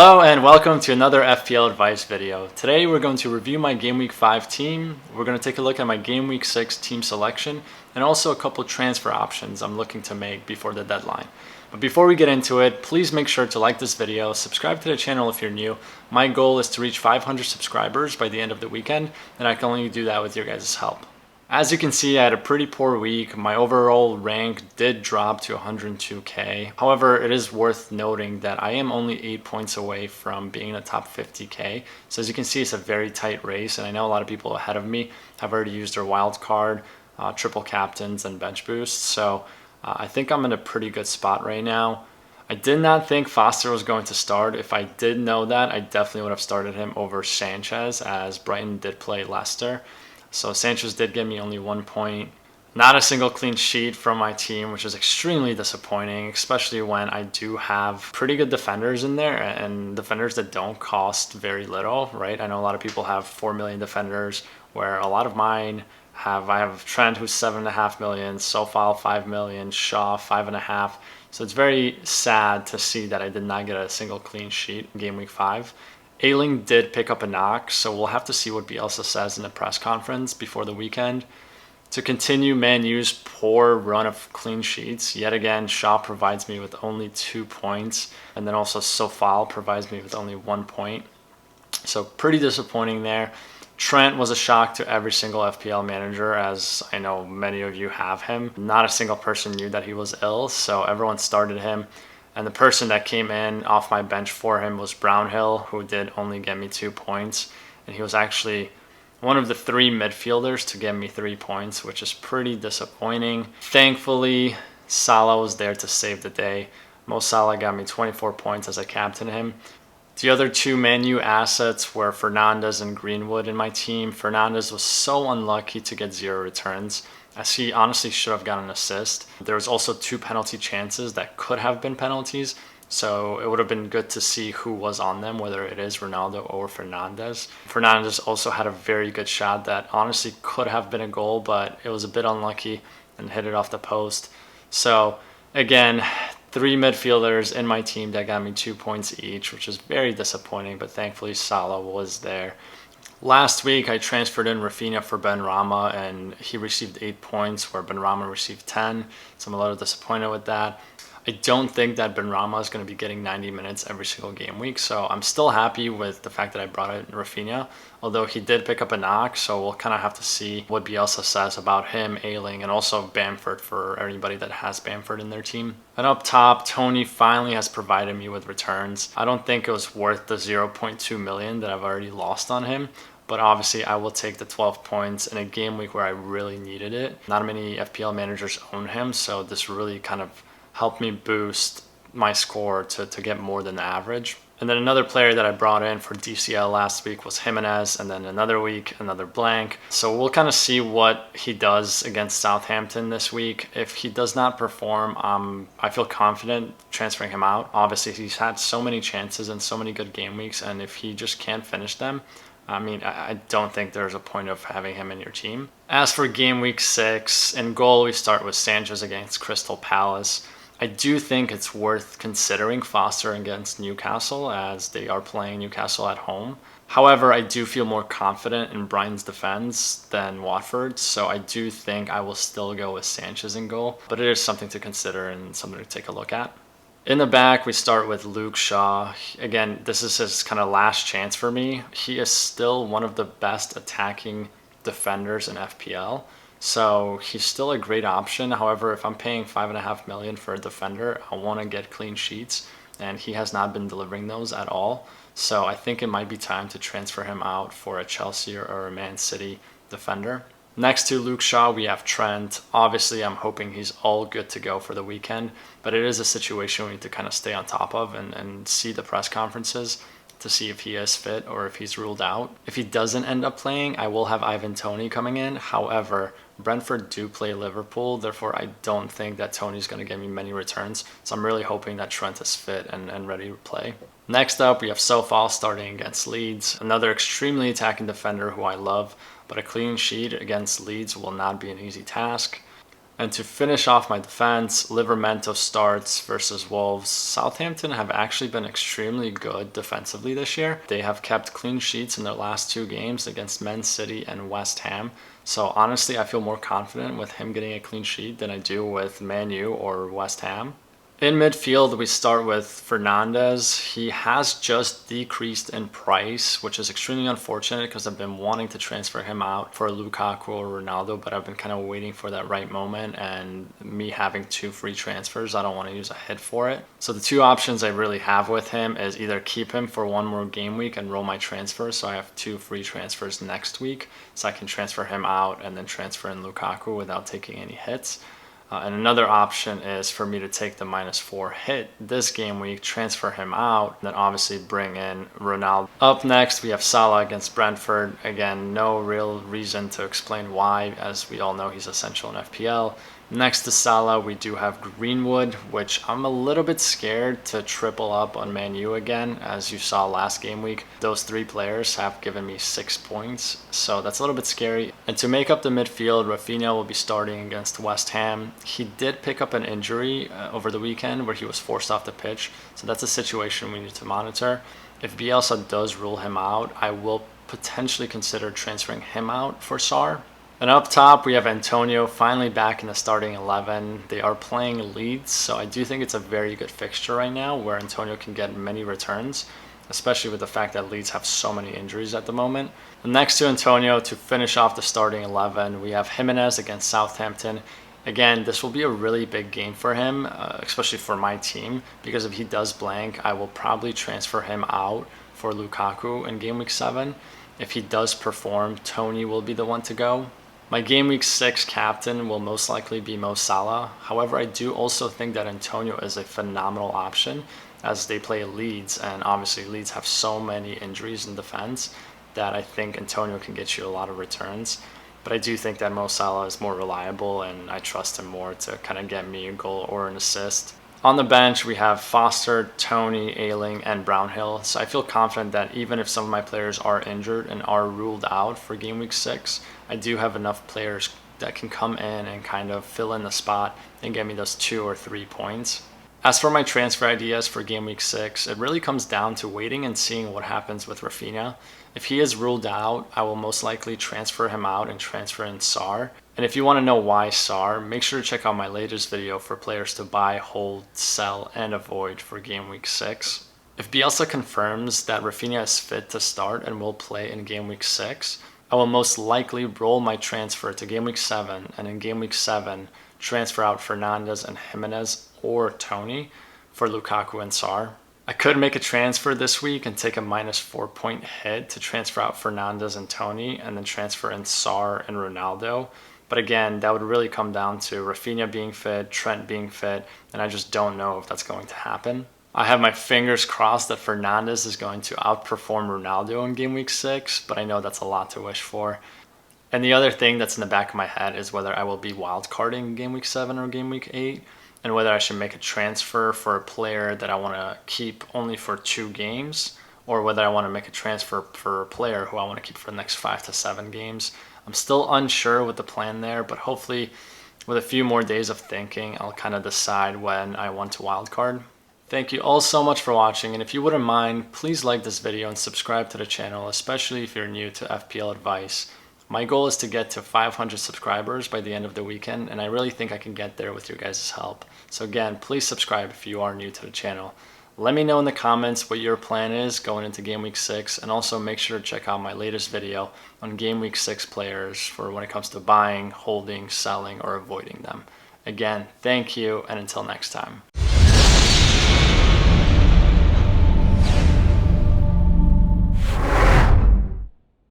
Hello and welcome to another FPL Advice video. Today we're going to review my Game Week 5 team. We're going to take a look at my Game Week 6 team selection and also a couple transfer options I'm looking to make before the deadline. But before we get into it, please make sure to like this video, subscribe to the channel if you're new. My goal is to reach 500 subscribers by the end of the weekend, and I can only do that with your guys' help. As you can see, I had a pretty poor week. My overall rank did drop to 102k. However, it is worth noting that I am only 8 points away from being in the top 50k. So as you can see, it's a very tight race, and I know a lot of people ahead of me have already used their wild card, triple captains, and bench boosts. So I think I'm in a pretty good spot right now. I did not think Foster was going to start. If I did know that, I definitely would have started him over Sanchez, as Brighton did play Leicester. So Sanchez did give me only 1 point. Not a single clean sheet from my team, which is extremely disappointing, especially when I do have pretty good defenders in there and defenders that don't cost very little, right? I know a lot of people have 4 million defenders, where a lot of mine I have Trent, who's 7.5 million, Sofal 5 million, Shaw 5.5. So it's very sad to see that I did not get a single clean sheet in Game Week 5. Ayling did pick up a knock, so we'll have to see what Bielsa says in the press conference before the weekend. To continue Man U's poor run of clean sheets, yet again, Shaw provides me with only 2 points, and then also Sofal provides me with only 1 point. So pretty disappointing there. Trent was a shock to every single FPL manager, as I know many of you have him. Not a single person knew that he was ill, so everyone started him. And the person that came in off my bench for him was Brownhill, who did only get me 2 points. And he was actually one of the 3 midfielders to get me 3 points, which is pretty disappointing. Thankfully, Salah was there to save the day. Mo Salah got me 24 points as I captained him. The other 2 Man U assets were Fernandes and Greenwood in my team. Fernandes was so unlucky to get 0 returns, as he honestly should have gotten an assist. There was also 2 penalty chances that could have been penalties, so it would have been good to see who was on them, whether it is Ronaldo or Fernandes. Fernandes also had a very good shot that honestly could have been a goal, but it was a bit unlucky and hit it off the post. So again, 3 midfielders in my team that got me 2 points each, which is very disappointing, but thankfully Salah was there. Last week, I transferred in Rafinha for Benrahma, and he received 8 points, where Benrahma received 10. So I'm a little disappointed with that. I don't think that Benrahma is going to be getting 90 minutes every single game week, so I'm still happy with the fact that I brought in Rafinha, although he did pick up a knock, so we'll kind of have to see what Bielsa says about him, Ayling, and also Bamford for anybody that has Bamford in their team. And up top, Tony finally has provided me with returns. I don't think it was worth the 0.2 million that I've already lost on him, but obviously I will take the 12 points in a game week where I really needed it. Not many FPL managers own him, so this really kind of helped me boost my score to get more than the average. And then another player that I brought in for DCL last week was Jimenez, and then another week, another blank. So we'll kind of see what he does against Southampton this week. If he does not perform, I feel confident transferring him out. Obviously, he's had so many chances and so many good game weeks, and if he just can't finish them, I don't think there's a point of having him in your team. As for Game Week 6, in goal, we start with Sanchez against Crystal Palace. I do think it's worth considering Foster against Newcastle, as they are playing Newcastle at home. However, I do feel more confident in Brighton's defense than Watford, so I do think I will still go with Sanchez in goal, but it is something to consider and something to take a look at. In the back, we start with Luke Shaw. Again, this is his kind of last chance for me. He is still one of the best attacking defenders in FPL. So he's still a great option. However, if I'm paying 5.5 million for a defender, I want to get clean sheets, and he has not been delivering those at all. So I think it might be time to transfer him out for a Chelsea or a Man City defender. Next to Luke Shaw, we have Trent. Obviously, I'm hoping he's all good to go for the weekend, but it is a situation we need to kind of stay on top of and see the press conferences to see if he is fit or if he's ruled out. If he doesn't end up playing, I will have Ivan Toney coming in. However, Brentford do play Liverpool, therefore I don't think that Toney's going to give me many returns. So I'm really hoping that Trent is fit and ready to play. Next up, we have Sofal starting against Leeds, another extremely attacking defender who I love, but a clean sheet against Leeds will not be an easy task. And to finish off my defense, Livermento starts versus Wolves. Southampton have actually been extremely good defensively this year. They have kept clean sheets in their last 2 games against Man City and West Ham. So honestly, I feel more confident with him getting a clean sheet than I do with Man U or West Ham. In midfield, we start with Fernandes. He has just decreased in price, which is extremely unfortunate because I've been wanting to transfer him out for Lukaku or Ronaldo, but I've been kind of waiting for that right moment, and me having 2 free transfers, I don't want to use a hit for it. So the 2 options I really have with him is either keep him for 1 more game week and roll my transfer, so I have 2 free transfers next week, so I can transfer him out and then transfer in Lukaku without taking any hits. And another option is for me to take the -4 hit this game week, transfer him out, and then obviously bring in Ronaldo. Up next, we have Salah against Brentford. Again, no real reason to explain why, as we all know he's essential in FPL. Next to Salah, we do have Greenwood, which I'm a little bit scared to triple up on Man U again. As you saw last game week, those 3 players have given me 6 points, so that's a little bit scary. And to make up the midfield, Rafinha will be starting against West Ham. He did pick up an injury over the weekend where he was forced off the pitch, so that's a situation we need to monitor. If Bielsa does rule him out, I will potentially consider transferring him out for Sarr. And up top, we have Antonio finally back in the starting 11. They are playing Leeds, so I do think it's a very good fixture right now where Antonio can get many returns, especially with the fact that Leeds have so many injuries at the moment. And next to Antonio, to finish off the starting 11, we have Jimenez against Southampton. Again, this will be a really big game for him, especially for my team, because if he does blank, I will probably transfer him out for Lukaku in game week 7. If he does perform, Tony will be the one to go. My game week 6 captain will most likely be Mo Salah. However, I do also think that Antonio is a phenomenal option as they play Leeds, and obviously Leeds have so many injuries in defense that I think Antonio can get you a lot of returns. But I do think that Mo Salah is more reliable, and I trust him more to kind of get me a goal or an assist. On the bench, we have Foster, Tony, Ayling, and Brownhill. So I feel confident that even if some of my players are injured and are ruled out for game week 6, I do have enough players that can come in and kind of fill in the spot and get me those 2 or 3 points. As for my transfer ideas for game week 6, it really comes down to waiting and seeing what happens with Rafinha. If he is ruled out, I will most likely transfer him out and transfer in Sarr. And if you want to know why Sarr, make sure to check out my latest video for players to buy, hold, sell, and avoid for game week 6. If Bielsa confirms that Rafinha is fit to start and will play in game week 6, I will most likely roll my transfer to game week 7, and in game week 7, transfer out Fernandes and Jimenez or Tony for Lukaku and Sarr. I could make a transfer this week and take a -4 point hit to transfer out Fernandes and Tony and then transfer in Sarr and Ronaldo. But again, that would really come down to Rafinha being fit, Trent being fit, and I just don't know if that's going to happen. I have my fingers crossed that Fernandes is going to outperform Ronaldo in game week 6, but I know that's a lot to wish for. And the other thing that's in the back of my head is whether I will be wildcarding game week 7 or game week 8, and whether I should make a transfer for a player that I want to keep only for 2 games, or whether I want to make a transfer for a player who I want to keep for the next 5 to 7 games. I'm still unsure with the plan there, but hopefully with a few more days of thinking, I'll kind of decide when I want to wildcard. Thank you all so much for watching, and if you wouldn't mind, please like this video and subscribe to the channel, especially if you're new to FPL Advice. My goal is to get to 500 subscribers by the end of the weekend, and I really think I can get there with your guys' help. So again, please subscribe if you are new to the channel. Let me know in the comments what your plan is going into game week 6, and also make sure to check out my latest video on game week 6 players for when it comes to buying, holding, selling, or avoiding them. Again, thank you, and until next time.